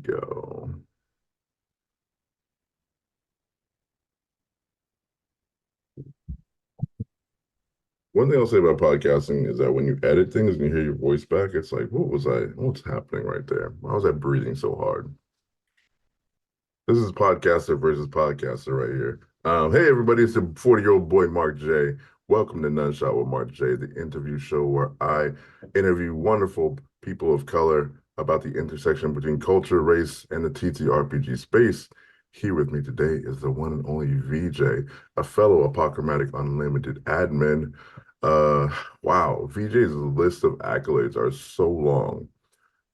go. One thing I'll say about podcasting is that when you edit things and you hear your voice back, it's like, what's happening right there? Why was I breathing so hard? This is podcaster versus podcaster right here. Hey everybody, it's the 40-year-old boy Mark J. Welcome to nOne-shOt with Mark J, the interview show where I interview wonderful people of color about the intersection between culture, race, and the TTRPG space. Here with me today is the one and only VJ, a fellow Apochromatic Unlimited admin. Uh, wow, VJ's list of accolades are so long.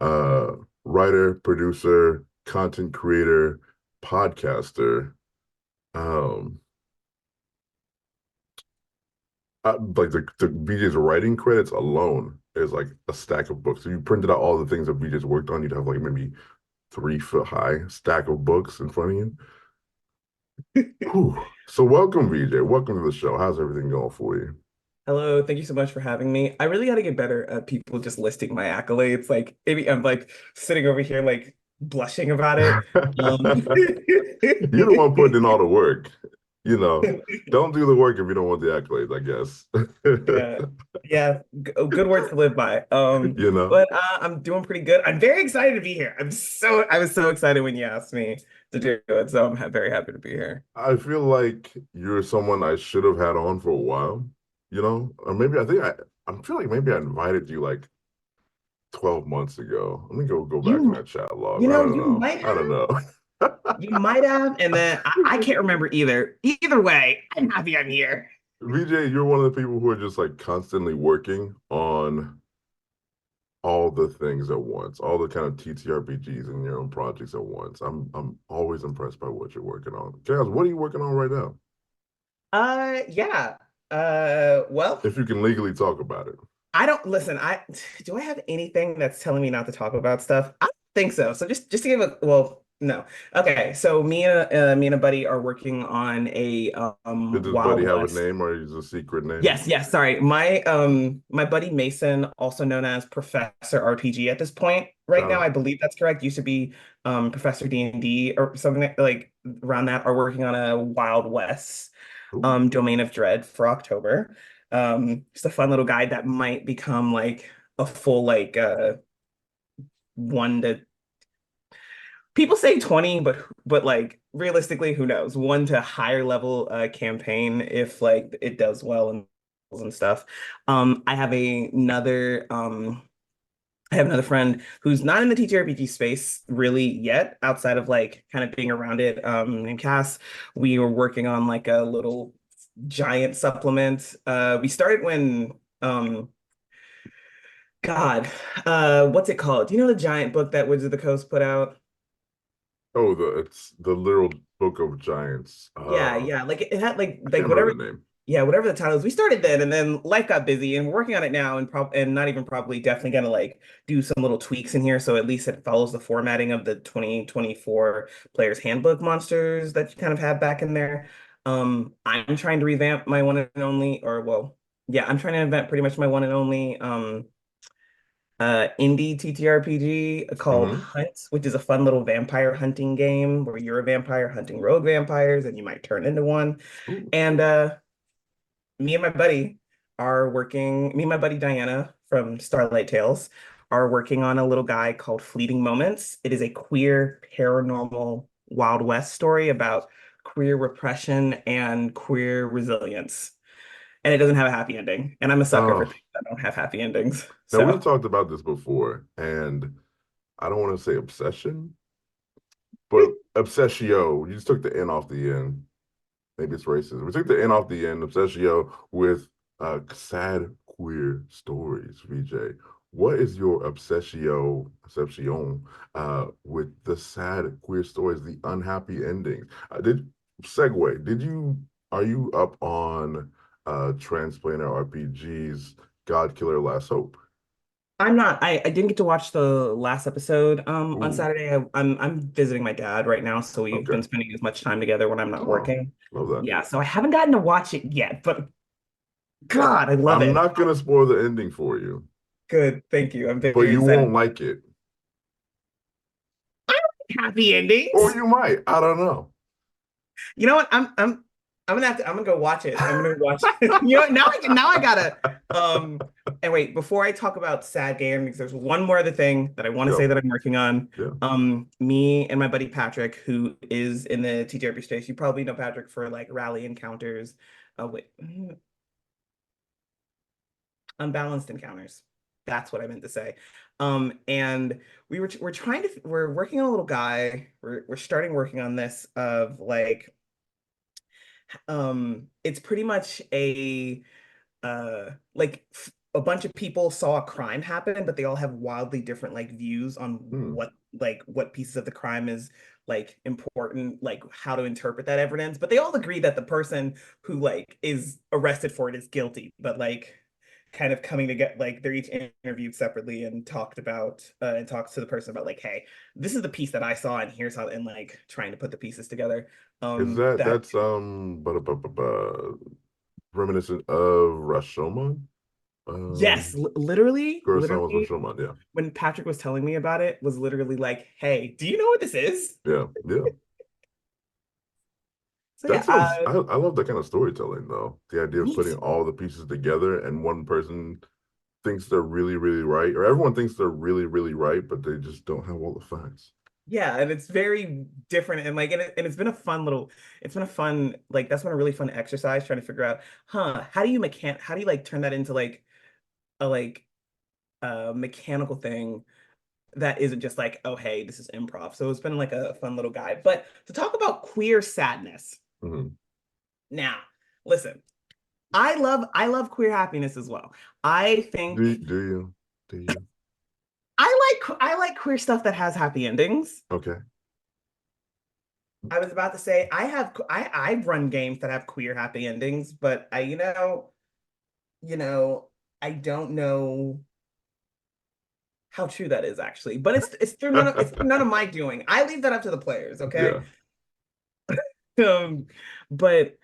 Uh, Writer, producer, content creator, podcaster. Um, like the VJ's writing credits alone is like a stack of books. If you printed out all the things that VJ's worked on, you'd have like maybe 3 foot high stack of books in front of you. Whew. So welcome, VJ. Welcome to the show. How's everything going for you? Hello, thank you so much for having me. I really got to get better at people just listing my accolades. Like maybe I'm like sitting over here like blushing about it. Um, You're the one putting in all the work. You know, don't do the work if you don't want the accolades, I guess. yeah, yeah, good words to live by. You know, But I'm doing pretty good. I'm very excited to be here. I was so excited when you asked me to do it, so I'm very happy to be here. I feel like you're someone I should have had on for a while, or maybe I feel like maybe I invited you like 12 months ago. Let me go back in You, that chat log. you I know, don't know. I don't know. you might have, and then I can't remember either. Either way, I'm happy I'm here. VJ, you're one of the people who are just like constantly working on all the things at once, all the kind of TTRPGs and your own projects at once. I'm always impressed by what you're working on. Jazz, what are you working on right now? Yeah. Well, If you can legally talk about it. I don't listen. I do I have anything that's telling me not to talk about stuff? I don't think so. So just to give a well, no. Okay. So me and a buddy are working on a Did this buddy Wild have a West. name or is it a secret name? Yes. Sorry. My buddy Mason, also known as Professor RPG at this point. Right Shout now, I out. believe that's correct. Used to be Professor D&D or something like around that, are working on a Wild West Ooh. Domain of Dread for October. Just a fun little guide that might become like a full like one to people say 20, but like realistically, who knows? One to higher level campaign if like it does well and stuff. I have another friend who's not in the TTRPG space really yet, outside of like kind of being around it. And Cass, we were working on like a little giant supplement. We started when God, what's it called? Do you know the giant book that Wizards of the Coast put out? Oh, it's the literal book of giants. Yeah, like it had I like can't whatever, remember the name. yeah, whatever the title is. We started then, and then life got busy, and we're working on it now, and not even probably definitely gonna like do some little tweaks in here, so at least it follows the formatting of the 2024 Player's Handbook monsters that you kind of have back in there. I'm trying to revamp my one and only, or well, yeah, I'm trying to revamp pretty much my one and only indie TTRPG called Hmm. Hunt, which is a fun little vampire hunting game where you're a vampire hunting rogue vampires and you might turn into one. Ooh. And me and my buddy me and my buddy Diana from Starlight Tales are working on a little guy called Fleeting Moments. It is a queer paranormal Wild West story about queer repression and queer resilience. And it doesn't have a happy ending. And I'm a sucker for Oh, things that don't have happy endings. now we've So talked about this before, and I don't want to say obsession, but obsessio. You just took the N off the end. Maybe it's racist. We took the N off the end, obsessio, with sad queer stories, VJ. What is your obsession with the sad queer stories, the unhappy endings? Are you up on Transplanter RPG's God Killer Last Hope? I'm not. I didn't get to watch the last episode on Ooh, Saturday. I'm visiting my dad right now, so we've okay. been spending as much time together when I'm not Oh, working. love that. Yeah, so I haven't gotten to watch it yet, but God, I love I'm it. not gonna spoil the ending for you, Good, thank you. I'm but very you won't excited. like it. happy Or endings. you might. I don't know. You know what? I'm gonna go watch it. I'm gonna watch it. You know what? Now I gotta and wait, before I talk about sad game, because there's one more other thing that I want to Yeah, say that I'm working on. yeah. Me and my buddy Patrick, who is in the TTRP space, you probably know Patrick for like rally encounters. Wait, unbalanced encounters. That's what I meant to say. And we're working on a little guy. We're starting working on this of like it's pretty much a like a bunch of people saw a crime happen, but they all have wildly different like views on Hmm. what pieces of the crime is like important, like how to interpret that evidence. But they all agree that the person who like is arrested for it is guilty, but like kind of coming to get like they're each interviewed separately and talked about and talks to the person about like, hey, this is the piece that I saw and here's how and like trying to put the pieces together. Is that That that's reminiscent of Rashomon? Yes, Um, literally, Kurosawa's Rashomon. Yeah, when Patrick was telling me about it, was literally like, "Hey, do you know what this is?" yeah, yeah. So yeah, That sounds. I love that kind of storytelling though. The idea of me putting too. all the pieces together and one person thinks they're really, really right, or everyone thinks they're really, really right, but they just don't have all the facts. Yeah, and it's very different and like and it's been a fun little it's been a fun like that's been a really fun exercise trying to figure out, how do you like turn that into like a mechanical thing that isn't just like, oh hey, this is improv. So it's been like a fun little guide. But to talk about queer sadness. Mhm. Now, listen, I love queer happiness as well. I Do think do you do you? I like queer stuff that has happy endings. Okay. I was about to say I run games that have queer happy endings, but I you know I don't know how true that is actually. But it's through none of my doing. I leave that up to the players, okay? Yeah. Um, but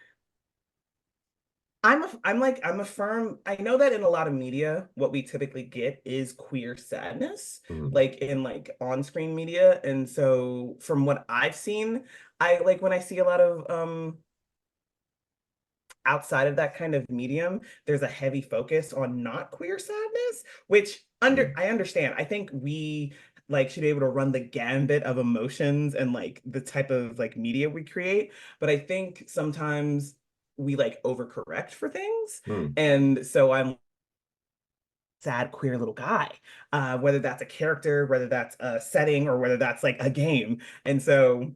I'm a firm. I know that in a lot of media, what we typically get is queer sadness, Mhm. like in like on-screen media. And so from what I've seen, I like when I see a lot of outside of that kind of medium, there's a heavy focus on not queer sadness, which Mhm. I understand. I think we like should be able to run the gambit of emotions and like the type of like media we create. But I think sometimes we like overcorrect for things. Mhm. And so I'm sad queer little guy, whether that's a character, whether that's a setting, or whether that's like a game. And so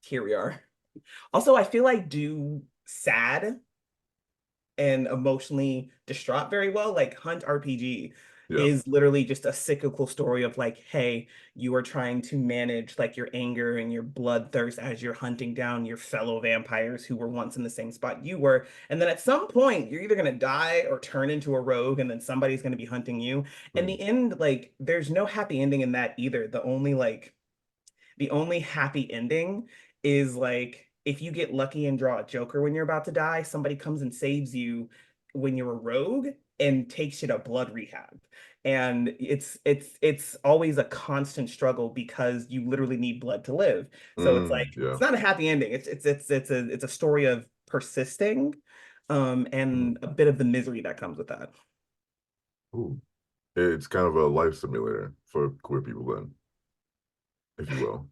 here we are. Also, I feel I do sad and emotionally distraught very well. Like Hunt RPG Yeah. is literally just a cyclical story of like, hey, you are trying to manage like your anger and your bloodthirst as you're hunting down your fellow vampires who were once in the same spot you were. And then at some point, you're either going to die or turn into a rogue, and then somebody's going to be hunting you. In Mhm. the end, like, there's no happy ending in that either. The only happy ending is like if you get lucky and draw a Joker when you're about to die, somebody comes and saves you when you're a rogue and takes you to blood rehab. And it's always a constant struggle because you literally need blood to live. So it's like Yeah. it's not a happy ending. It's a story of persisting Mhm. and a bit of the misery that comes with that. Ooh. It's kind of a life simulator for queer people then, if you will.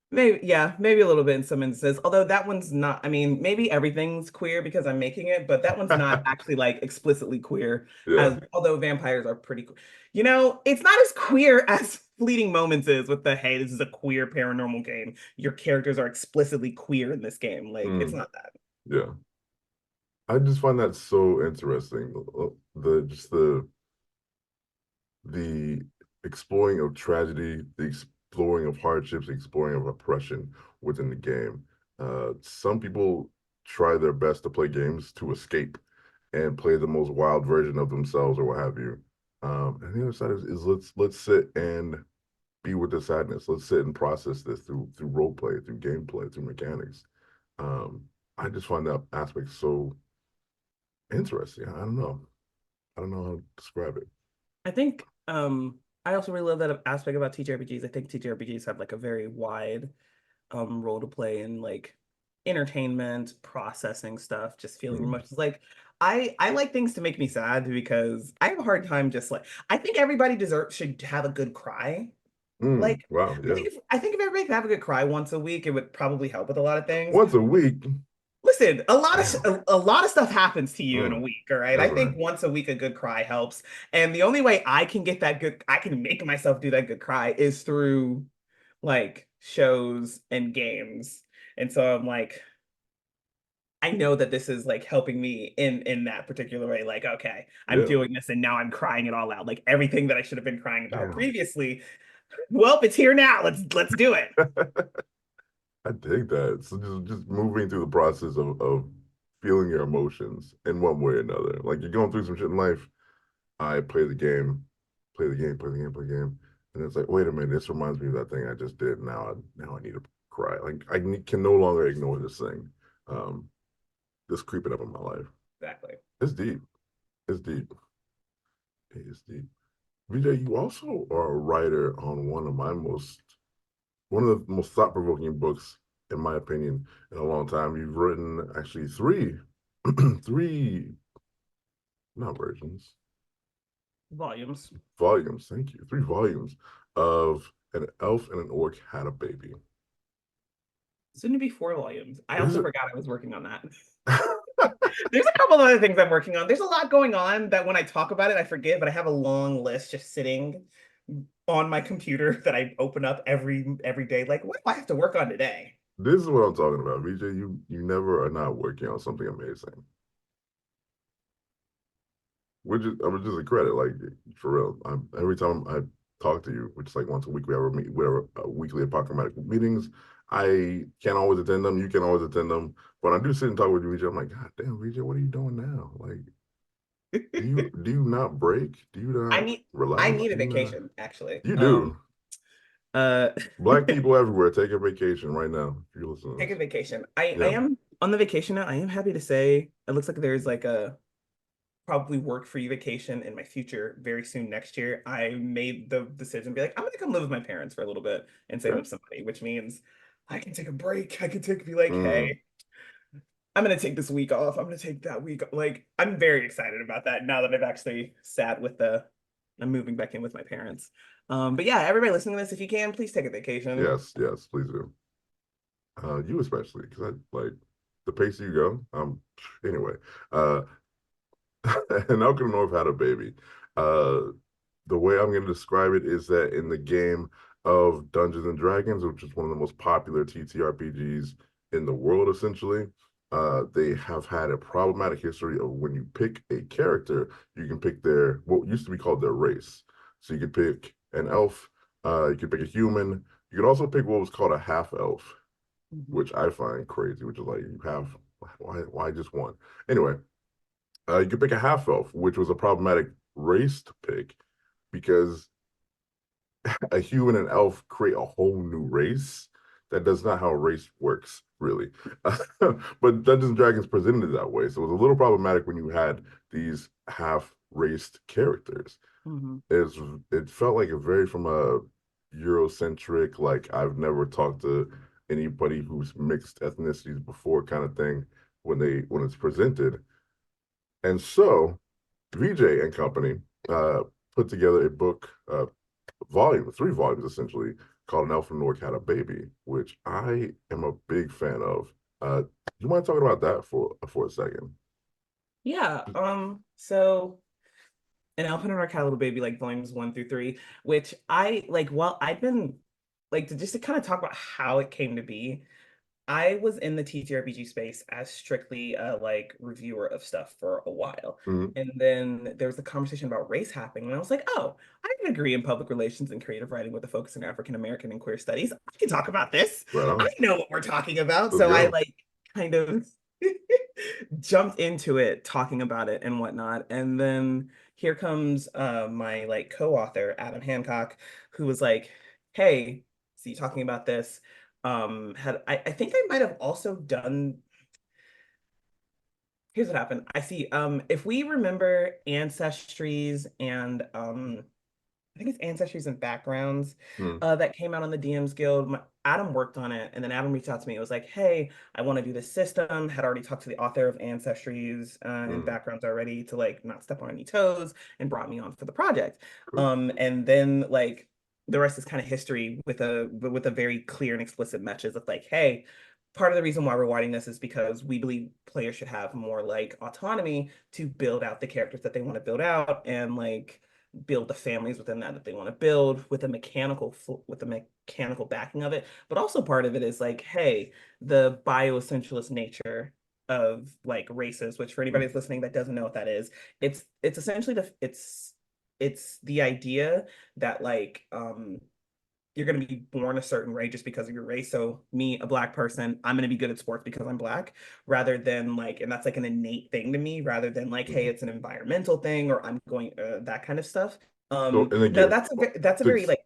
Maybe, yeah, maybe a little bit in some instances. Although that one's not, I mean, maybe everything's queer because I'm making it, but that one's not actually like explicitly queer, Yeah. as although vampires are pretty cool. It's not as queer as Fleeting Moments is with the, hey, this is a queer paranormal game. Your characters are explicitly queer in this game. Like, it's Mm. not that. Yeah. I just find that so interesting. The exploring of tragedy, the exploring of hardships, the exploring of oppression within the game. Some people try their best to play games to escape and play the most wild version of themselves or what have you. And the other side is let's sit and be with the sadness. Let's sit and process this through role play, through gameplay, through mechanics. Um, I just find that aspect so interesting. I don't know. I don't know how to describe it. I think I also really love that aspect about TTRPGs. I think TTRPGs have like a very wide role to play in like entertainment, processing stuff, just feeling Mm. emotions. Like I like things to make me sad because I have a hard time just like I think everybody deserves should have a good cry. Mm. Like Wow, yeah. I think if everybody could have a good cry once a week, it would probably help with a lot of things. Once a week. Listen, Damn. a lot of stuff happens to you in a Mm. week, all right? I That's right. think once a week a good cry helps. And the only way I can get that good I can make myself do that good cry is through like shows and games. And so I'm like I know that this is like helping me in that particular way. Like, okay, I'm Yeah. doing this and now I'm crying it all out. Like everything that I should have been crying about Damn. previously. Well, it's here now. Let's do it. I dig that. So just moving through the process of feeling your emotions in one way or another. Like you're going through some shit in life. I play the game, play the game, play the game, play the game, and it's like, wait a minute, this reminds me of that thing I just did. Now I need to cry. Like can no longer ignore this thing. Um, this creeping up in my life. Exactly. It's deep. It's deep. It's deep. VJ, you also are a writer on one of the most thought-provoking books, in my opinion, in a long time. You've written actually three, not versions, Volumes. volumes. Thank you, 3 volumes of An Elf and an Orc Had a Baby. Soon to be 4 volumes. I Is also it? forgot I was working on that. There's a couple other things I'm working on. There's a lot going on that when I talk about it, I forget, but I have a long list just sitting on my computer that I open up every day. Like, what do I have to work on today? This is what I'm talking about, VJ. You never are not working on something amazing. Which is, I mean, just a credit, like for real. Every time I talk to you, which is like once a week, we have weekly Apochromatic meetings. I can't always attend them. You can't always attend them. But I do sit and talk with you, VJ. I'm like, God damn, VJ, what are you doing now? Like, do you not break? Do you I not need I relax? need a Do you not? vacation, actually. You do. Uh Black people everywhere, take a vacation right now. If you're listening to take a this, vacation. I yeah. am on the vacation now. I am happy to say it looks like there's like a probably work free vacation in my future very soon next year. I made the decision to be like, I'm gonna come live with my parents for a little bit and save Okay. up some money, which means I can take a break. I can take be like, Mm, hey, I'm gonna take this week off. I'm gonna take that week. Like, I'm very excited about that now that I've actually sat with I'm moving back in with my parents. But yeah, everybody listening to this, if you can, please take a vacation. yes, yes, please do. You especially, because I like the pace you go. Anyway, uh, and Elkin North had a baby. Uh, the way I'm going to describe it is that in the game of Dungeons and Dragons, which is one of the most popular TTRPGs in the world, essentially, they have had a problematic history of when you pick a character, you can pick their what used to be called their race. So you could pick an elf, you could pick a human, you could also pick what was called a half elf, Mhm. which I find crazy, which is like you have why just one? Anyway, you could pick a half elf, which was a problematic race to pick because a human and elf create a whole new race. That does not how a race works, really. But Dungeons and Dragons presented it that way. So it was a little problematic when you had these half raced characters. Mhm. It's, it felt like a very from a Eurocentric, like I've never talked to anybody who's mixed ethnicities before kind of thing when it's presented. And so VJ and Company put together a book, 3 volumes essentially, called An Elf and Orc Had a Baby, which I am a big fan of. Do you mind talking about that for a second? Yeah. So an Elephant and Our Little Baby, like volumes 1 through 3, which I like. Well, I've been like to kind of talk about how it came to be. I was in the TTRPG space as strictly a like reviewer of stuff for a while. Mhm. And then there was a conversation about race happening. And I was like, oh, I have a degree in public relations and creative writing with a focus in African American and queer studies. I can talk about this. Right I on. know what we're talking about. Let's So I go. like kind of jumped into it, talking about it and whatnot. And then here comes my like co-author, Adam Hancock, who was like, hey, see, talking about this I think I might have also done here's what happened. I see if we remember ancestries and I think it's Ancestries and Backgrounds Hmm. that came out on the DMs Guild. Adam worked on it, and then Adam reached out to me. It was like, "Hey, I want to do this system." Had already talked to the author of Ancestries and Hmm. Backgrounds already to like not step on any toes, and brought me on for the project. Cool. And then like the rest is kind of history with a very clear and explicit message of like, "Hey." Part of the reason why we're writing this is because we believe players should have more like autonomy to build out the characters that they want to build out and like build the families within that they want to build with a mechanical backing of it. But also part of it is like, hey, the bioessentialist nature of like races, which for anybody that's listening that doesn't know what that is, it's essentially it's the idea that like you're going to be born a certain way just because of your race. So me, a black person, I'm going to be good at sports because I'm black, rather than like, and that's like an innate thing to me, rather than like, hey, Mhm. it's an environmental thing or I'm going that kind of stuff. So, and Now again, that's a to very ex- like,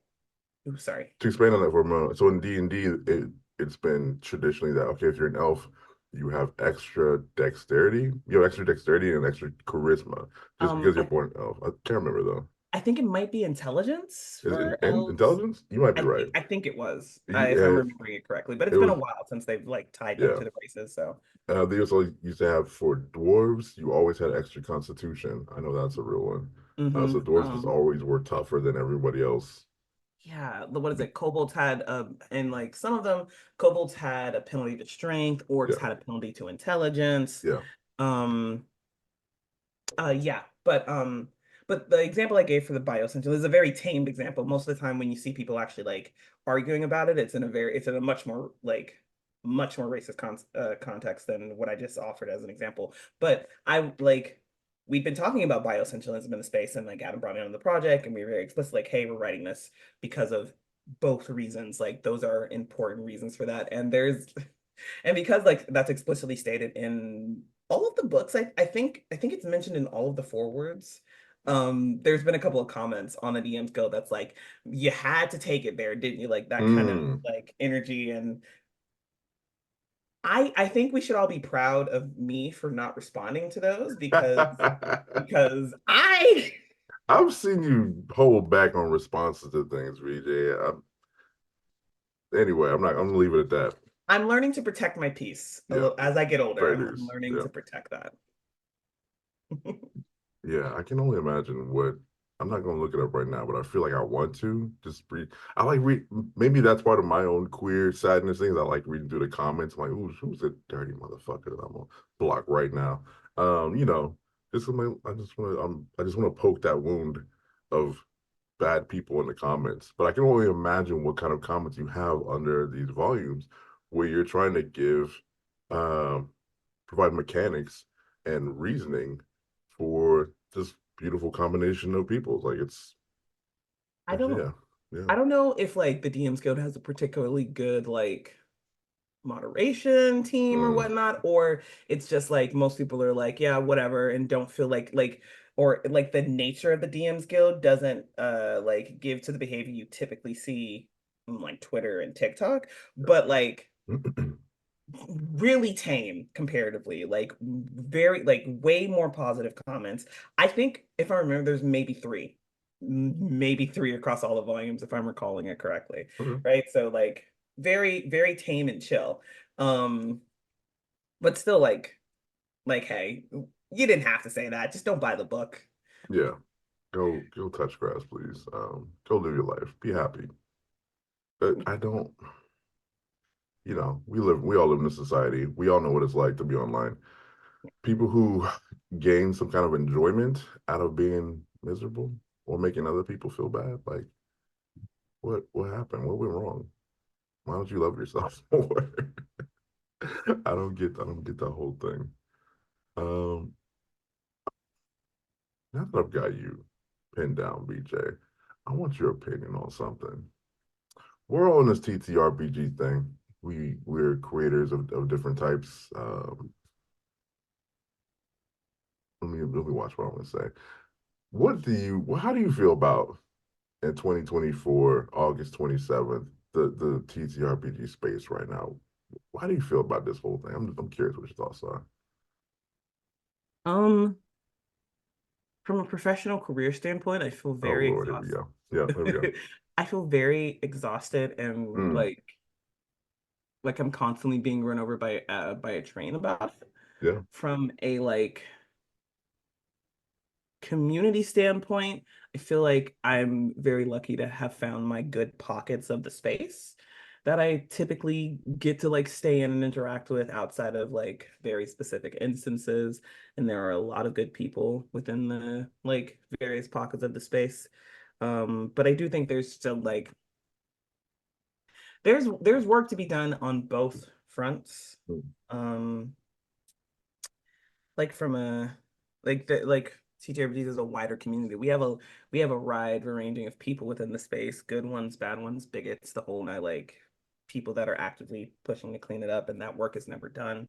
ooh, sorry. to expand on that for a moment, so in D&D, it's been traditionally that okay, if you're an elf, you have extra dexterity and extra charisma just because you're I born an elf. I can't remember though. I think it might be intelligence Is it for elves. intelligence? You might be right. I think it was, if I'm Yeah, remembering it correctly, but it it's been a was. while since they've like tied them Yeah. to the races. So, They also used to have for dwarves, you always had extra constitution. I know that's a real one. So hmm dwarves just always were tougher than everybody else. yeah, what is it? Kobolds had and like some of them, kobolds had a penalty to strength, orcs Yeah, had a penalty to intelligence. yeah. Um, yeah, but the example I gave for the biosensor is a very tamed example. Most of the time, when you see people actually like arguing about it, it's in a much more racist context than what I just offered as an example. But I like we've been talking about bioessentialism in the space, and like Adam brought me on the project, and we were very explicit, like, hey, we're writing this because of both reasons. Like those are important reasons for that, and there's and because like that's explicitly stated in all of the books, I think it's mentioned in all of the forewords. There's been a couple of comments on the DMs Go that's like, you had to take it there, didn't you? Like that kind of Mm. like energy. And I think we should all be proud of me for not responding to those because I I've seen you hold back on responses to things, VJ. Anyway, I'm gonna leave it at that. I'm learning to protect my peace a Yeah, little as I get older. fair I'm dues. learning Yeah. to protect that. Yeah, I can only imagine what I'm not gonna look it up right now, but I feel like I want to just read. I like read. Maybe that's part of my own queer sadness things. I like reading through the comments. I'm like, who's a dirty motherfucker that I'm gonna block right now? You know, just I just want to poke that wound of bad people in the comments. But I can only imagine what kind of comments you have under these volumes where you're trying to um, provide mechanics and reasoning for this beautiful combination of people. Like I don't yeah, yeah. I don't know if like the DMs Guild has a particularly good like moderation team or Mm, whatnot, or it's just like most people are like, yeah, whatever, and don't feel like or like the nature of the DMs Guild doesn't like give to the behavior you typically see on like Twitter and TikTok, but like yeah. really tame comparatively, like very like way more positive comments. I think if I remember, there's maybe three across all the volumes if I'm recalling it correctly, Okay. right? So like very tame and chill. Um, but still like hey, you didn't have to say that. Just don't buy the book. Yeah. Go touch grass, please. Go live your life. Be happy. But I don't, we all live in a society. We all know what it's like to be online. People who gain some kind of enjoyment out of being miserable or making other people feel bad, like what happened? What went wrong? Why don't you love yourself more? I don't get that whole thing. Um, now that I've got you pinned down, BJ, I want your opinion on something. We're all in this TTRPG thing. We're creators of different types. Let me watch what I'm gonna say. How do you feel about in 2024, August 27th, the TTRPG space right now? How do you feel about this whole thing? I'm curious what your thoughts are. Um, from a professional career standpoint, I feel Oh very Lord, here we exhausted. go. Yeah, there we go. I feel very exhausted and Mm, like I'm constantly being run over by a train about it yeah, from a like community standpoint. I feel like I'm very lucky to have found my good pockets of the space that I typically get to like stay in and interact with outside of like very specific instances. And there are a lot of good people within the like various pockets of the space. But I do think there's still like there's work to be done on both fronts. mm, Um, like from a like TTRPGs is a wider community. We have a wide ranging of people within the space, good ones, bad ones, bigots, the whole night, like people that are actively pushing to clean it up, and that work is never done.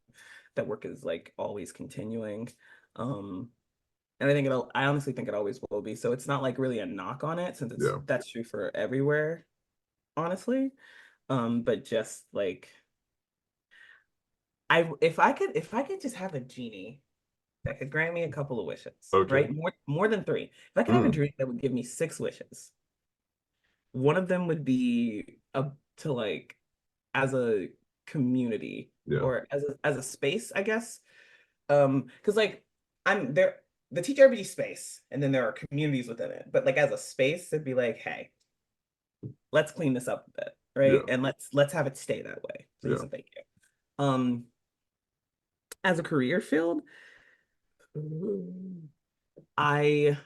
That work is like always continuing. Um, and I honestly think it always will be. So it's not like really a knock on it since yeah. that's true for everywhere, honestly. But just like if I could just have a genie that could grant me a couple of wishes, Okay. right? More than three. If I could have a Mm, dream that would give me six wishes, one of them would be to like as a community yeah. or as a space, I guess. Because like I'm there the TTRPG space, and then there are communities within it. But like as a space, it'd be like, hey, let's clean this up a bit, right? Yeah. And let's have it stay that way. Please Yeah. and thank you. As a career field, I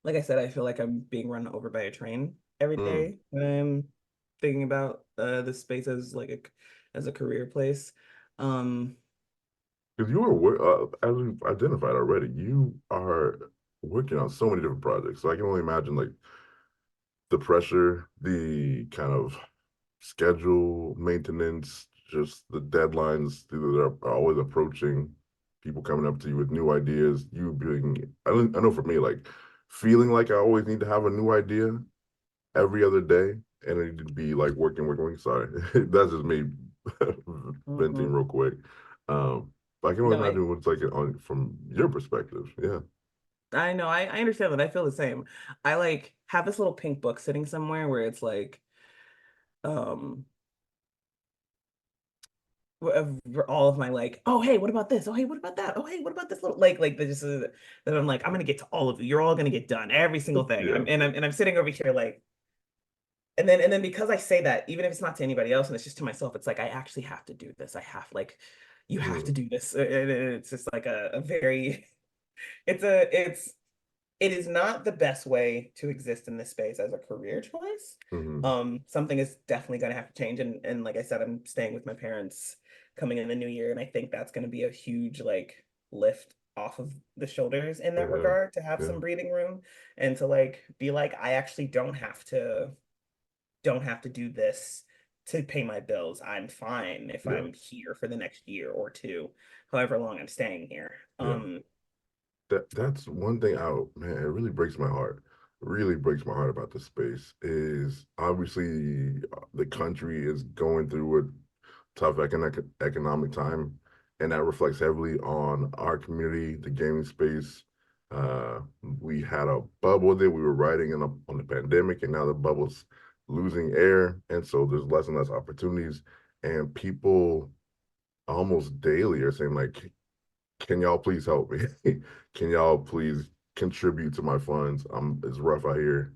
like I said, I feel like I'm being run over by a train every Mm. day when I'm thinking about this space as like as a career place. Um, Because as we've identified already, you are working on so many different projects. So I can only imagine like the pressure, the kind of schedule, maintenance, just the deadlines that are always approaching, people coming up to you with new ideas, you being, I know for me, like feeling like I always need to have a new idea every other day and it need to be like working. Sorry, that's just me venting mhm. real quick. But I can only No, imagine what's like on from your perspective. Yeah. I know I understand that. I feel the same. I like have this little pink book sitting somewhere where it's like um all of my like, oh hey, what about this? Oh hey, what about that? Oh hey, what about this little like that just that I'm like I'm gonna get to all of you. You're all gonna get done every single thing. Yeah. I'm sitting over here like and then because I say that, even if it's not to anybody else and it's just to myself, it's like I actually have to do this. I have like you have to Mm, do this. And it's just like a very it's it is not the best way to exist in this space as a career choice. mm, Something is definitely gonna have to change. And like I said, I'm staying with my parents coming in the new year, and I think that's gonna be a huge like lift off of the shoulders in that yeah. regard to have Yeah. some breathing room and to like be like, I actually don't have to do this to pay my bills. I'm fine if Yeah. I'm here for the next year or two, however long I'm staying here. Yeah. That's one thing man, it really breaks my heart. Really breaks my heart about this space is obviously the country is going through a tough economic time, and that reflects heavily on our community, the gaming space. We had a bubble that we were riding on the pandemic, and now the bubble's losing air, and so there's less and less opportunities, and people almost daily are saying like, can y'all please help me? Can y'all please contribute to my funds? It's rough out here.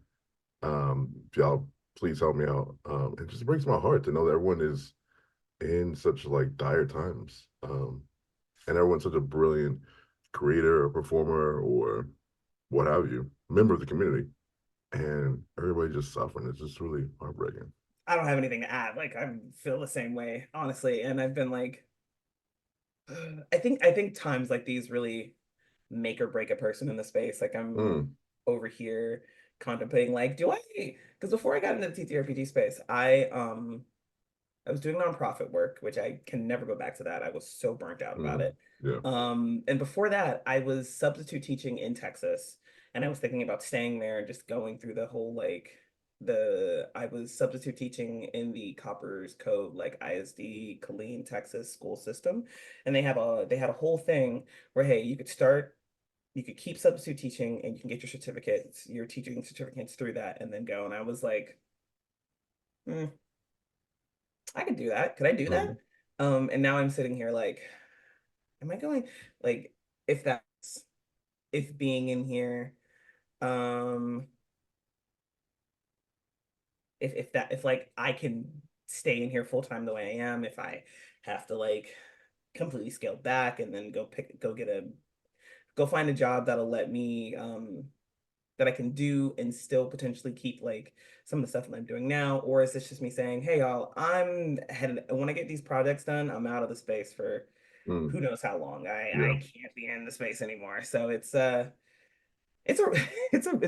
Y'all please help me out. It just breaks my heart to know that everyone is in such like dire times. And everyone's such a brilliant creator or performer or what have you, member of the community. And everybody just suffering. It's just really heartbreaking. I don't have anything to add. Like I feel the same way, honestly. And I've been like, I think times like these really make or break a person in the space. Like I'm Mm, over here contemplating, like, do I? Because before I got into the TTRPG space, I was doing nonprofit work, which I can never go back to that. I was so burnt out about mm, it. yeah. And before that, I was substitute teaching in Texas, and I was thinking about staying there and just going through the whole like the I was substitute teaching in the Coppers Code like ISD Killeen, Texas school system, and they had a whole thing where hey, you could start you could keep substitute teaching and you can get your certificates, your teaching certificates through that and then go. And I was like, mm, I could do that. Could I do that? Mhm. And now I'm sitting here like, am I going like if that's if being in here, um, if like I can stay in here full time the way I am, if I have to like completely scale back and then go find a job that'll let me that I can do and still potentially keep like some of the stuff that I'm doing now, or is this just me saying, hey y'all, I'm headed when I get these projects done, I'm out of the space for Mm, who knows how long. yeah, I can't be in the space anymore. So it's a it's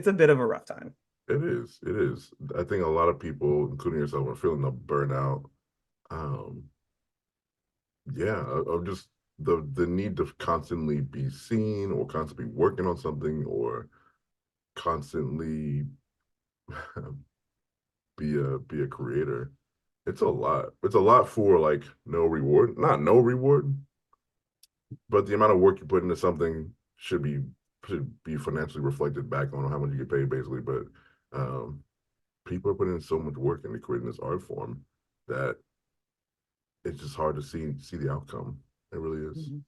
a bit of a rough time. it is. It is. I think a lot of people, including yourself, are feeling the burnout. Um, yeah, of just the need to constantly be seen or constantly working on something or constantly be a creator. It's a lot. It's a lot for like no reward. Not no reward, but the amount of work you put into something should be financially reflected back on how much you get paid, basically. But um, people are putting in so much work into creating this art form that it's just hard to see the outcome. It really is. Mhm.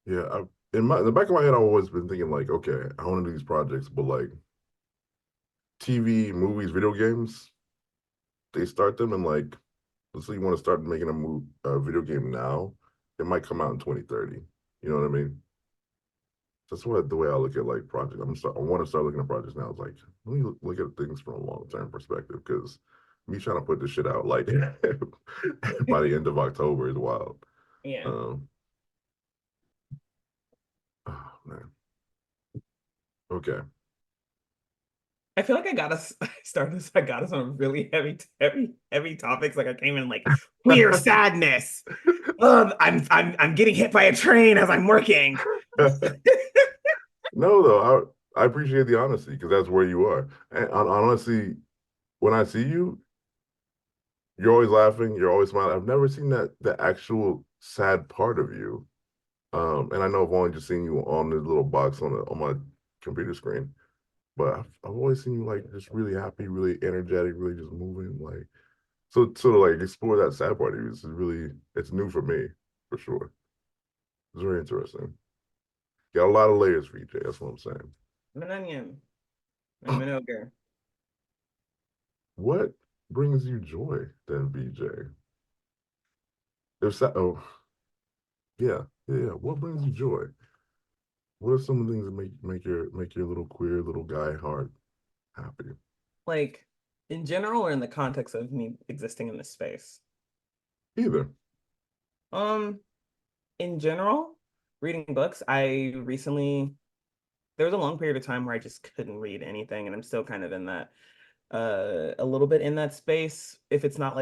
Yeah, in the back of my head, I've always been thinking like, okay, I want to do these projects, but like TV, movies, video games, they start them in like, let's say you want to start making a video game now, it might come out in 2030. You know what I mean? That's what the way I look at like projects. I want to start looking at projects now. It's like let me look at things from a long term perspective because me trying to put this shit out like by the end of October is wild. Yeah. Um, oh man, okay. I feel like I got us start this. I got us on really heavy topics. Like I came in like queer sadness. I'm getting hit by a train as I'm working. No, though, I appreciate the honesty because that's where you are. And honestly, when I see you, you're always laughing, you're always smiling. I've never seen the actual sad part of you. And I know I've only just seen you on the little box on my computer screen, but I've always seen you like just really happy, really energetic, really just moving. Like so to like explore that sad part of you is really it's new for me for sure. It's very interesting. Got a lot of layers for you, Jay. That's what I'm saying. I'm an onion. I'm an ogre. What brings you joy then, BJ? Oh yeah. What brings you joy? What are some of the things that make your little queer little guy heart happy? Like in general or in the context of me existing in this space. Either. Um, in general, reading books. I recently there was a long period of time where I just couldn't read anything, and I'm still kind of in that a little bit in that space. If it's not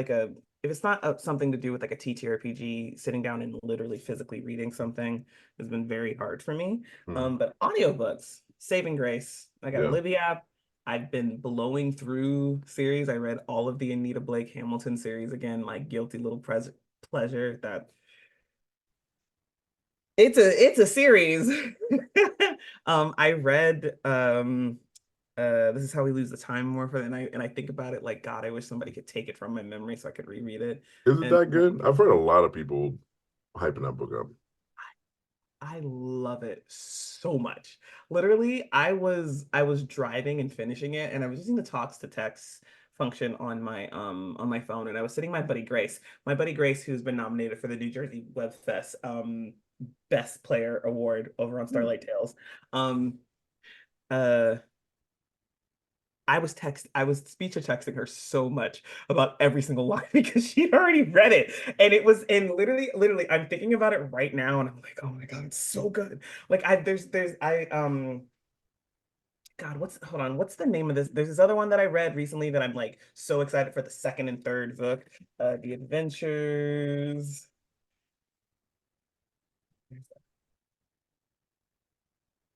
something to do with like a TTRPG, sitting down and literally physically reading something has been very hard for me. Mhm. But audiobooks, saving grace. I got a Yeah. Libby app. I've been blowing through series. I read all of the Anita Blake Hamilton series again, my guilty little pleasure that it's a series. I read This Is How We Lose the Time more for and I think about it like God, I wish somebody could take it from my memory so I could reread it. Is it And that good? I've heard a lot of people hyping that book up. I love it so much. Literally, I was driving and finishing it, and I was using the talks to text function on my phone, and I was sitting my buddy Grace, who's been nominated for the New Jersey Web Fest Best Player Award over on Hmm. Starlight Tales. Um, uh, I was speech to texting her so much about every single line because she'd already read it. And it was and literally I'm thinking about it right now and I'm like, oh my God, it's so good. Like I there's I God, hold on, what's the name of this? There's this other one that I read recently that I'm like so excited for the second and third book. The Adventures.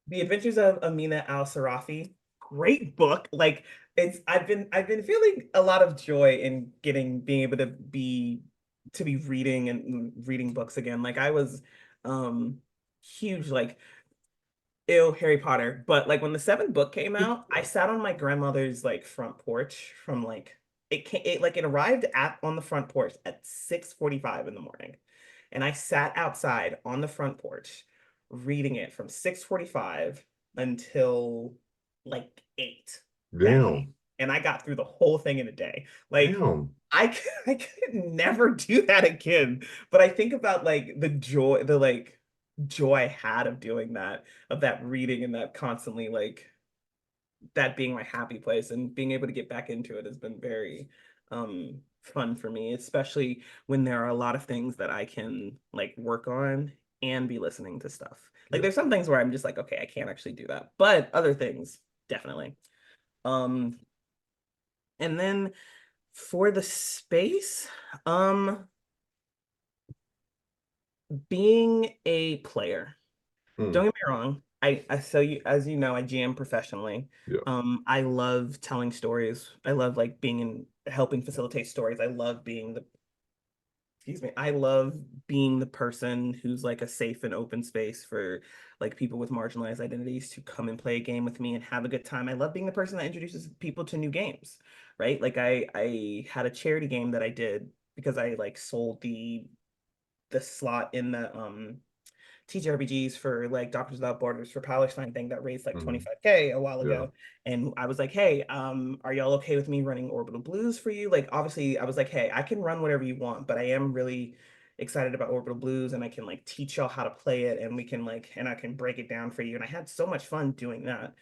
The Adventures of Amina Al-Sarafi. Great book. Like it's I've been feeling a lot of joy in being able to be reading and reading books again. Like I was um huge like ew, Harry Potter. But like when the seventh book came out, I sat on my grandmother's like front porch from like it arrived at on the front porch at 6:45 in the morning. And I sat outside on the front porch reading it from 6:45 until like 8 that night. Damn. And I got through the whole thing in a day. Like Damn. I could never do that again. But I think about like the like joy I had of doing that, of that reading and that constantly like that being my happy place and being able to get back into it has been very fun for me, especially when there are a lot of things that I can like work on and be listening to stuff. Like Yeah. there's some things where I'm just like, okay, I can't actually do that. But other things, definitely. Um, and then for the space, um, being a player. Mm. Don't get me wrong. I so you as you know, I GM professionally. Yeah. I love telling stories. I love like being in helping facilitate stories. I love being the excuse me. I love being the person who's like a safe and open space for like people with marginalized identities to come and play a game with me and have a good time. I love being the person that introduces people to new games, right? Like I had a charity game that I did because I like sold the slot in the TTRPGs for like Doctors Without Borders for Palestine thing that raised like Mm. 25K a while Yeah. ago. And I was like, hey, are y'all okay with me running Orbital Blues for you? Like, obviously, I was like, hey, I can run whatever you want, but I am really excited about Orbital Blues and I can like teach y'all how to play it and we can like, and I can break it down for you. And I had so much fun doing that.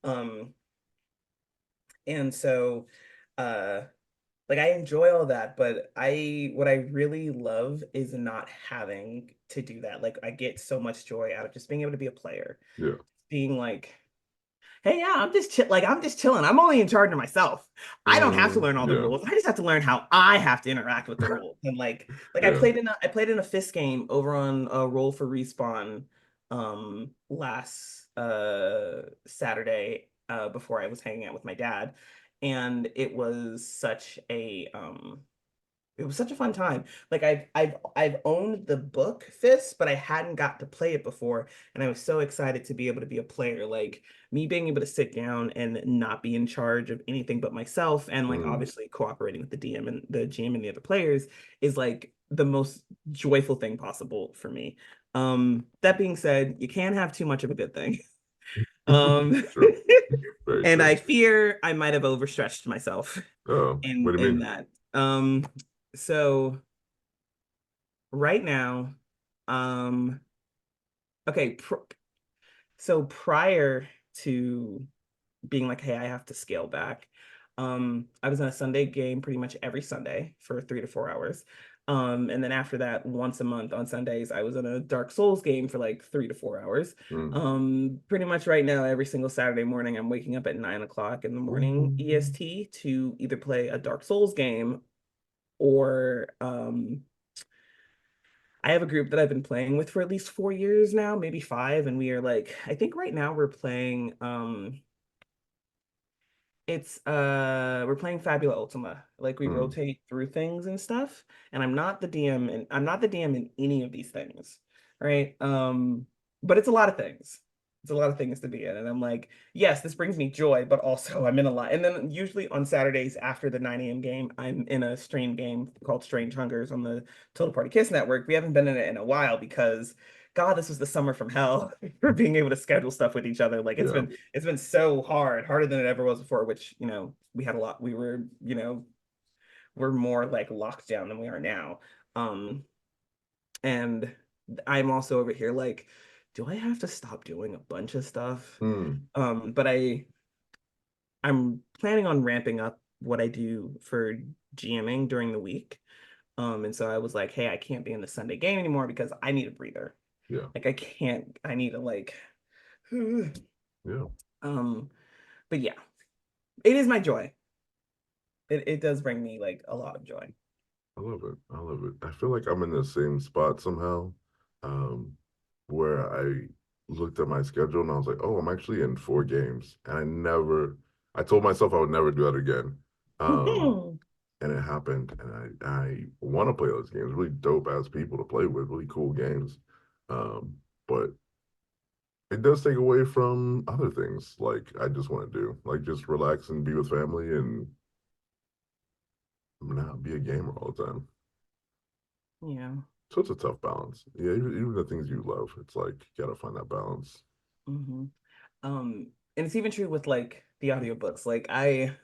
Um, and so, uh, like I enjoy all that, but what I really love is not having to do that. Like I get so much joy out of just being able to be a player, Yeah. being like, hey, yeah, I'm just chilling. I'm only in charge of myself. I don't have to learn all the Yeah. rules. I just have to learn how I have to interact with the rules. And like Yeah. I played in a fist game over on a Roll for Respawn last Saturday before I was hanging out with my dad. And it was such a fun time. Like I've owned the book Fist, but I hadn't got to play it before, and I was so excited to be able to be a player. Like me being able to sit down and not be in charge of anything but myself, and like Mm. obviously cooperating with the DM and the GM and the other players is like the most joyful thing possible for me. That being said, you can't have too much of a good thing. Um, True. Very and I true. fear I might have overstretched myself Oh, what do you in mean? that. So right now, um, okay, so prior to being like, hey, I have to scale back, I was in a Sunday game pretty much every Sunday for 3 to 4 hours. And then after that, once a month on Sundays, I was in a Dark Souls game for like 3 to 4 hours. Mm. Pretty much right now, every single Saturday morning, I'm waking up at 9 o'clock in the morning Ooh. EST to either play a Dark Souls game or I have a group that I've been playing with for at least 4 years now, maybe five, and we are like, I think right now we're playing we're playing Fabula Ultima. Like we Mm. rotate through things and stuff. And I'm not the DM and I'm not the DM in any of these things. Right. But it's a lot of things. It's a lot of things to be in. And I'm like, yes, this brings me joy, but also I'm in a lot. And then usually on Saturdays after the 9 a.m. game, I'm in a stream game called Strange Hungers on the Total Party Kiss Network. We haven't been in it in a while because God, this was the summer from hell for being able to schedule stuff with each other. Like Yeah. it's been so hard, harder than it ever was before, which, we had a lot, we're more like locked down than we are now. Um, and I'm also over here like, do I have to stop doing a bunch of stuff? Mm. But I'm planning on ramping up what I do for GMing during the week. And so I was like, hey, I can't be in the Sunday game anymore because I need a breather. Yeah. Like I need to like Yeah. um but yeah, it is my joy. It does bring me like a lot of joy. I love it. I love it. I feel like I'm in the same spot somehow, um, where I looked at my schedule and I was like, oh, I'm actually in 4 games. And I told myself I would never do that again. Um, and it happened. And I want to play those games, really dope ass people to play with, really cool games. But it does take away from other things like I just want to do, like just relax and be with family and not be a gamer all the time. Yeah. So it's a tough balance. Yeah, even the things you love, it's like you gotta find that balance. hmm and it's even true with like the audiobooks. Like I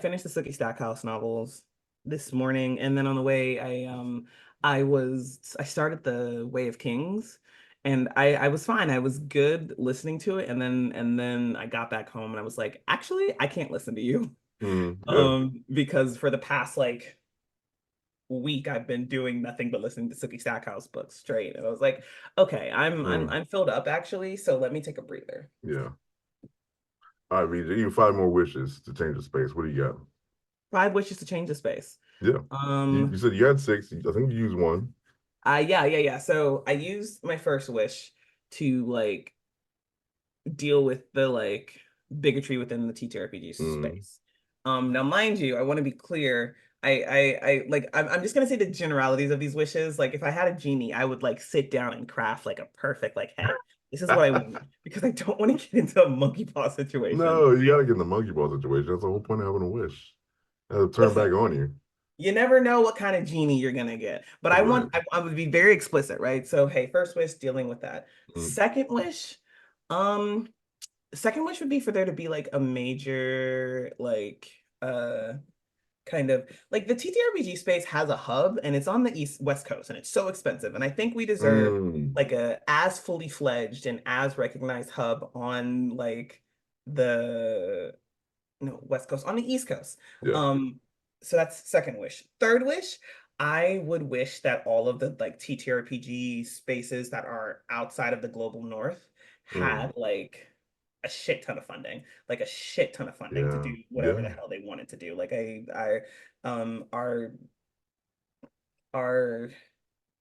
finished the Sookie Stackhouse novels this morning, and then on the way, I started the Way of Kings, and I was fine. I was good listening to it, and then I got back home and I was like, actually, I can't listen to you, Yeah. because for the past like week I've been doing nothing but listening to Sookie Stackhouse books straight, and I was like, okay, I'm I'm Mm, I'm filled up actually, so let me take a breather. yeah. All right, VJ, you 5 more wishes to change the space. What do you got? 5 wishes to change the space. Yeah. You Um, said you had six. I think you used one. yeah. So I used my first wish to like deal with the like bigotry within the TTRPG Mm, space. Now mind you, I want to be clear. I'm just gonna say the generalities of these wishes. Like if I had a genie, I would like sit down and craft like a perfect like, hey, this is what I want because I don't want to get into a monkey paw situation. no, you Right? gotta get in the monkey ball situation. That's the whole point of having a wish. It'll turn back Listen, on you. you never know what kind of genie you're gonna get. But Right. I would be very explicit, right? So hey, first wish dealing with that. Mm, Second wish, um, second wish would be for there to be like a major like kind of like the TTRPG space has a hub and it's on the East West Coast and it's so expensive. And I think we deserve mm, like a as fully fledged and as recognized hub on like the no, West Coast, on the East Coast. yeah. Um, so that's second wish. Third wish, I would wish that all of the like TTRPG spaces that are outside of the global north Mm, had like a shit ton of funding, like a shit ton of funding to yeah. do whatever the Yeah. hell they wanted to do. Like our our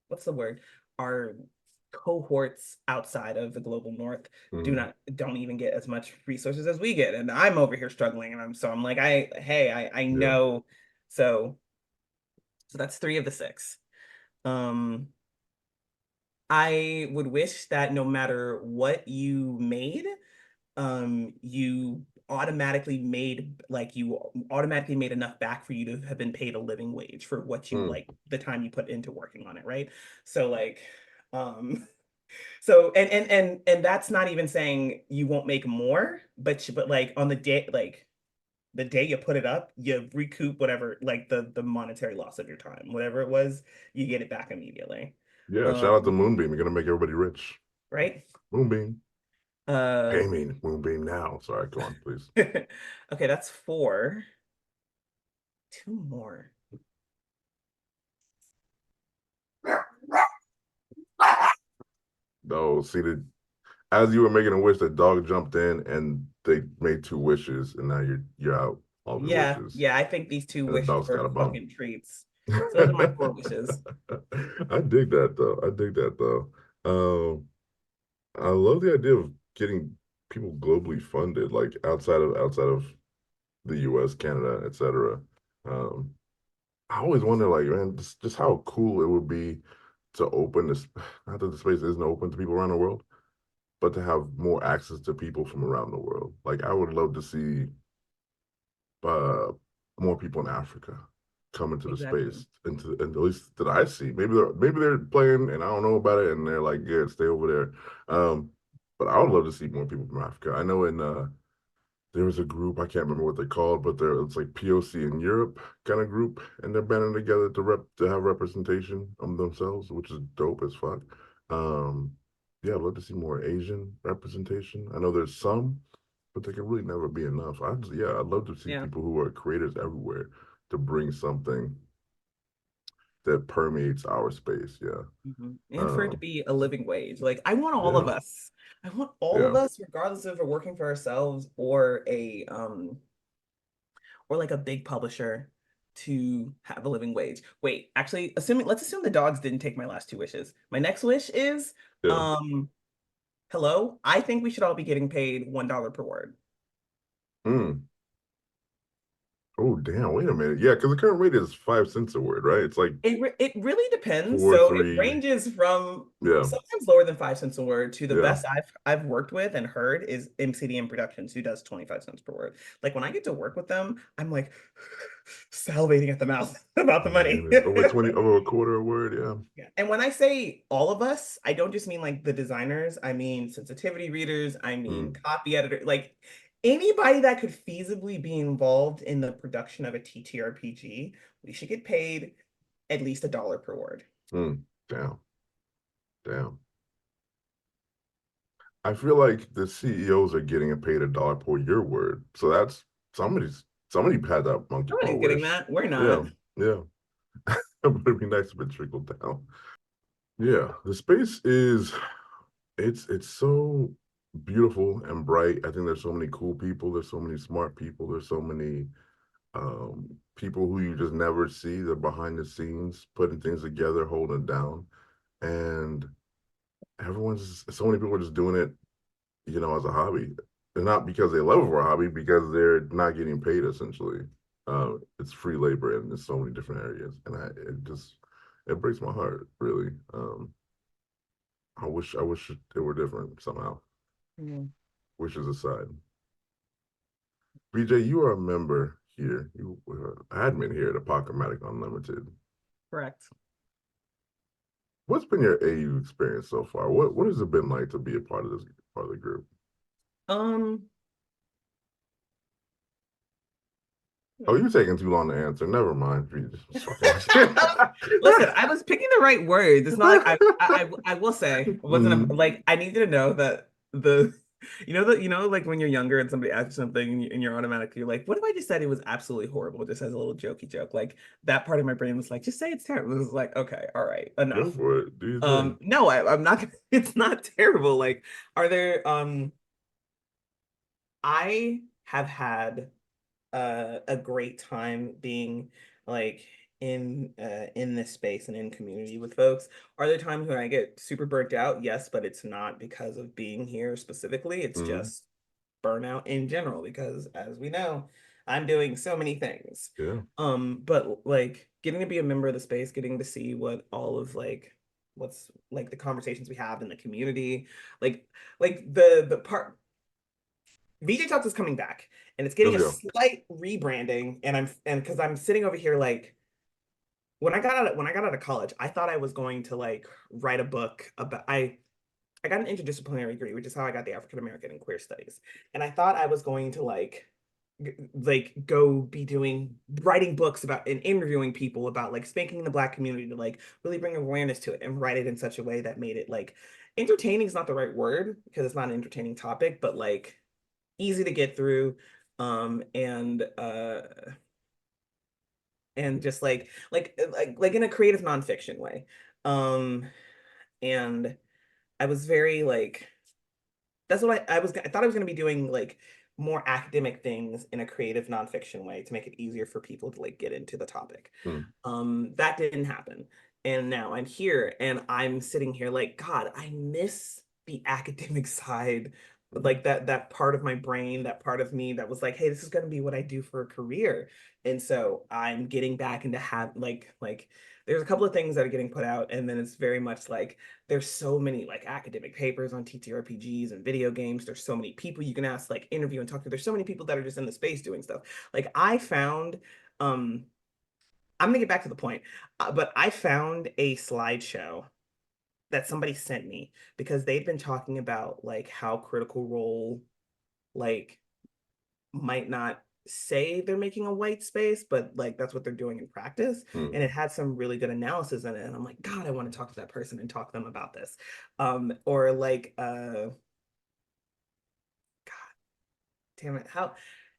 what's the word? Our cohorts outside of the global north Mm, don't even get as much resources as we get. And I'm over here struggling and I'm like, I yeah. know. So so that's 3 of the 6. Um I would wish that no matter what you made, you automatically made enough back for you to have been paid a living wage for what you Mm, like the time you put into working on it, right? So like um so and that's not even saying you won't make more, but like on the day like the day you put it up, you recoup whatever like the monetary loss of your time, whatever it was, you get it back immediately. yeah. Shout out to Um, Moonbeam. You're gonna make everybody rich. right? Moonbeam. Uh, Pay me, Moonbeam now. Sorry, go on, please. okay, that's 4. Two more. No, see the as you were making a wish, the dog jumped in and they made 2 wishes, and now you're out all your Yeah, wishes, yeah, I think these two and the wishes dog's got were a bum. fucking treats. So those are my 4 wishes. I dig that though. I dig that though. I love the idea of getting people globally funded, like outside of the U.S., Canada, etc. Um, I always wonder, like, man, just how cool it would be to open this. Not that the space isn't open to people around the world, but to have more access to people from around the world. Like, I would love to see uh, more people in Africa come into the Exactly. space, and at least that I see. Maybe they're playing, and I don't know about it, and they're like, yeah, stay over there. But I would love to see more people from Africa. I know in there was a group, I can't remember what they called, but it's like POC in Europe kind of group, and they're banding together to have representation of themselves, which is dope as fuck. Um, yeah, I'd love to see more Asian representation. I know there's some, but there can really never be enough. Yeah, I'd love to see Yeah. people who are creators everywhere to bring something that permeates our space. Yeah. And for it to Um, be a living wage. Like I want all of yeah, us. I want all of yeah. us, regardless if we're working for ourselves or like a big publisher to have a living wage. Wait, actually, let's assume the dogs didn't take my last 2 wishes. My next wish is Yeah. um hello, I think we should all be getting paid $1 per word. Mm. Oh, Oh, damn. Wait a minute. Yeah, because the current rate is 5 cents a word, right? It's like It really depends. four, So it three. ranges from Yeah. sometimes lower than 5 cents a word to the Yeah. best I've worked with and heard is MCDM Productions, who does 25 cents per word. Like when I get to work with them, I'm like salivating at the mouth about the Oh my money. goodness. Over 20, over a quarter a word. Yeah. Yeah. And when I say all of us, I don't just mean like the designers, I mean sensitivity readers, I mean Mm, copy editor, like anybody that could feasibly be involved in the production of a TTRPG, we should get paid at least $1 per word. damn. Damn. I feel like the CEOs are getting paid $1 per your word. So that's somebody had that monkey paw Nobody's getting wish. that. We're Yeah. not. Yeah. It would be nice if it trickled down. Yeah. The space is it's so beautiful and bright. I think there's so many cool people, there's so many smart people, there's so many people who you just never see. They're behind the scenes, putting things together, holding it down. And so many people are just doing it, as a hobby. And not because they love it for a hobby, because they're not getting paid essentially. It's free labor in so many different areas. And it breaks my heart, really. I wish it were different somehow. Mm, Wishes aside. BJ, you are a member here. You were admin here at Apochromatic Unlimited. correct. What's been your AU experience so far? What has it been like to be a part of the group? Um, Oh, you're taking too long to answer. Never mind. Just fucking with you. listen, I was picking the right words. It's not like I will say it wasn't like I need you to know that like when you're younger and somebody asks you something and you're automatically like, what if I just said it was absolutely horrible, just as a little jokey joke? Like that part of my brain was like, just say it's terrible. It was like, okay, all right, Go enough. for it. Do your thing. No, I'm not gonna, it's not terrible. Like, are there I have had a great time being like in this space and in community with folks. Are there times when I get super burnt out? Yes, but it's not because of being here specifically. It's Hmm. just burnout in general because as we know, I'm doing so many things. Yeah. But like getting to be a member of the space, getting to see what all of like what's like the conversations we have in the community, like the part VJ Talks is coming back and it's getting Let's a go. slight rebranding. And because I'm sitting over here like when I got out of college, I thought I was going to like write a book about I got an interdisciplinary degree, which is how I got the African American and queer studies. And I thought I was going to like go be doing writing books about and interviewing people about like spanking the Black community to like really bring awareness to it and write it in such a way that made it like entertaining is not the right word because it's not an entertaining topic, but like easy to get through and just like in a creative nonfiction way. um and I was very like that's what I thought I was going to be doing like more academic things in a creative nonfiction way to make it easier for people to like get into the topic. Hmm. That didn't happen. And now I'm here and I'm sitting here like, God, I miss the academic side, like that part of my brain, that part of me that was like, hey, this is gonna be what I do for a career. And so I'm getting back into have like there's a couple of things that are getting put out, and then it's very much like there's so many like academic papers on TTRPGs and video games. There's so many people you can ask, like interview and talk to. There's so many people that are just in the space doing stuff. Like I found I'm gonna get back to the point, but I found a slideshow that somebody sent me because they'd been talking about like how Critical Role like might not say they're making a white space, but like that's what they're doing in practice. Hmm. And it had some really good analysis in it. And I'm like, God, I want to talk to that person and talk to them about this. Or like God damn it, how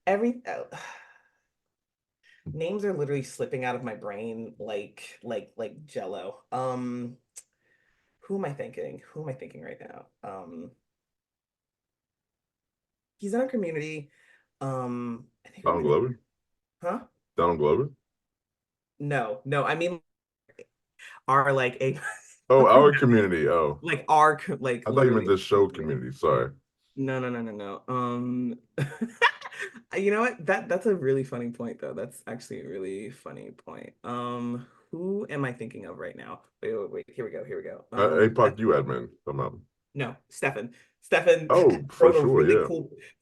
every names are literally slipping out of my brain like jello. Who am I thinking? Who am I thinking right now? He's in our community. I think who am Donald I thinking? Glover? Huh? Donald Glover? No, I mean our like a Oh, our community. Oh, like like I thought you meant literally the our show community. community. Sorry. No. You know what? That's a really funny point though. That's actually a really funny point. Who am I thinking of right now? Wait. Here we go. Here we go. Apoc, you admin. Come on. No, Stefan. Stefan Oh, for wrote a sure, yeah.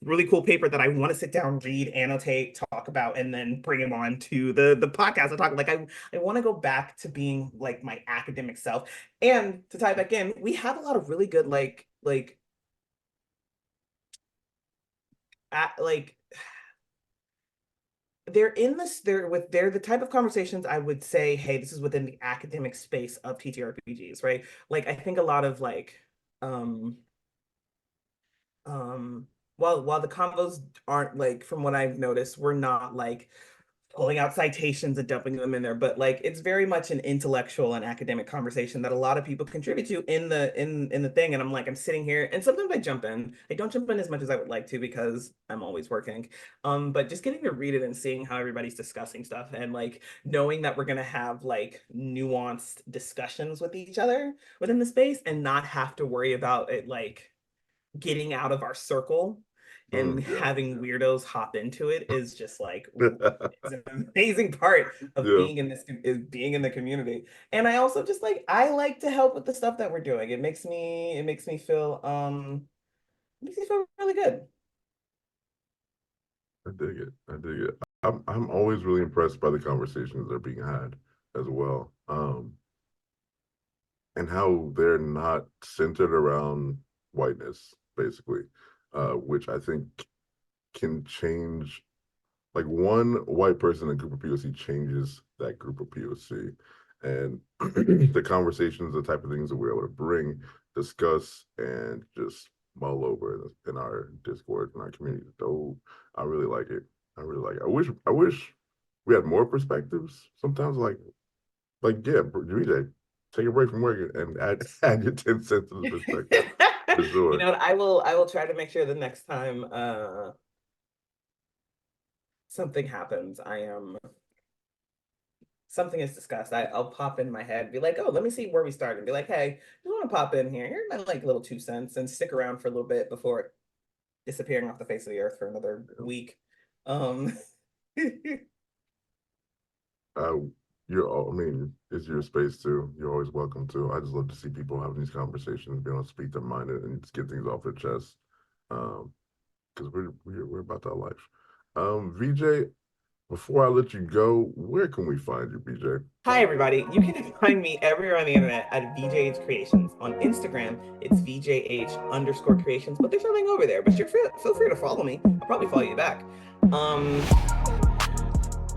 really cool paper that I want to sit down, read, annotate, talk about, and then bring him on to the podcast and talk. Like I want to go back to being like my academic self. And to tie back in, we have a lot of really good like they're the type of conversations I would say, hey, this is within the academic space of TTRPGs, right? Like I think a lot of um um while the combos aren't like, from what I've noticed, we're not like pulling out citations and dumping them in there, but like it's very much an intellectual and academic conversation that a lot of people contribute to in the thing. And I'm like, I'm sitting here, and sometimes I jump in. I don't jump in as much as I would like to because I'm always working. But just getting to read it and seeing how everybody's discussing stuff, and like knowing that we're gonna have like nuanced discussions with each other within the space and not have to worry about it like getting out of our circle and Yeah. having weirdos hop into it is just like it's an amazing part of Yeah, being in this is being in the community. And I also just like I like to help with the stuff that we're doing. It makes me feel really good. I dig it. I dig it. I'm always really impressed by the conversations that are being had as well. And how they're not centered around whiteness, basically, which I think can change. Like one white person in a group of POC changes that group of POC, and the conversations, the type of things that we're able to bring, discuss, and just mull over in our Discord and our community. So I really like it. I really like it. I wish we had more perspectives. Sometimes yeah, DJ, take a break from work and add your 10 cents to the perspective for You sure. know what? I will try to make sure the next time something happens, something is discussed, I'll pop in my head, be like, oh, let me see where we start, and be like, hey, you want to pop in here? Here's my like little 2 cents, and stick around for a little bit before disappearing off the face of the earth for another week. Um, Uh, I mean, it's your space too. You're always welcome to. I just love to see people having these conversations, being able to speak their mind and just get things off their chest. Because we're about that life. VJ, before I let you go, where can we find you, BJ? Hi, everybody. You can find me everywhere on the internet at VJH Creations. On Instagram, it's VJH_creations, but there's nothing over there. But feel free to follow me. I'll probably follow you back. Um,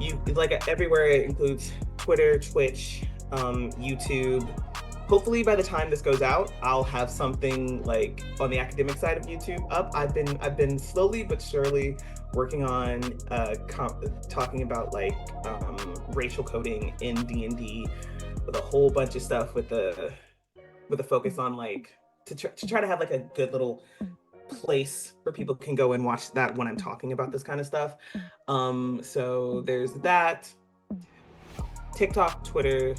you like everywhere, it includes Twitter, Twitch, YouTube. Hopefully by the time this goes out, I'll have something like on the academic side of YouTube up. I've been slowly but surely working on talking about like racial coding in D&D, with a whole bunch of stuff with a focus on like to try to have like a good little place where people can go and watch that when I'm talking about this kind of stuff. So there's that. TikTok, Twitter,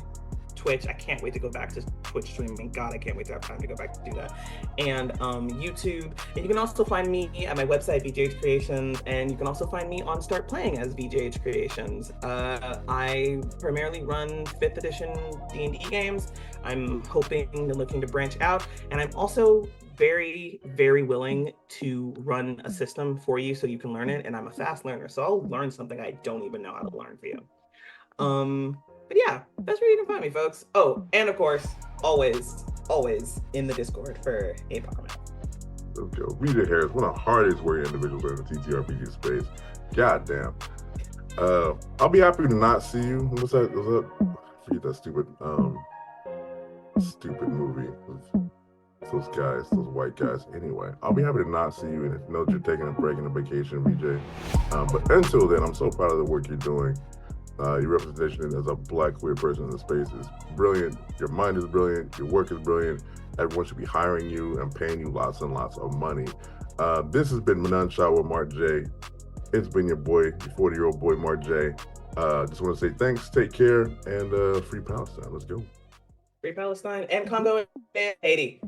Twitch. I can't wait to go back to Twitch streaming. God, I can't wait to have time to go back to do that. And YouTube. And you can also find me at my website, VJH Creations, and you can also find me on Start Playing as VJH Creations. I primarily run 5th edition D&D games. I'm hoping and looking to branch out, and I'm also very, very willing to run a system for you so you can learn it. And I'm a fast learner, so I'll learn something I don't even know how to learn for you. But yeah, that's where you can find me, folks. Oh, and of course, always in the Discord for Apochromatic. Let's go. VJ Harris, one of the hardest working individuals in the TTRPG space. God damn. I'll be happy to not see you. What's that? Forget that stupid movie with those guys, those white guys. Anyway, I'll be happy to not see you, and if you know that you're taking a break and a vacation, VJ. But until then, I'm so proud of the work you're doing. Your representation as a Black queer person in the space is brilliant. Your mind is brilliant. Your work is brilliant. Everyone should be hiring you and paying you lots and lots of money. This has been nOne-shOt with Mark J. It's been your boy, your 40-year-old boy, Mark J. Just want to say thanks, take care, and free Palestine. Let's go. Free Palestine and Congo and Haiti.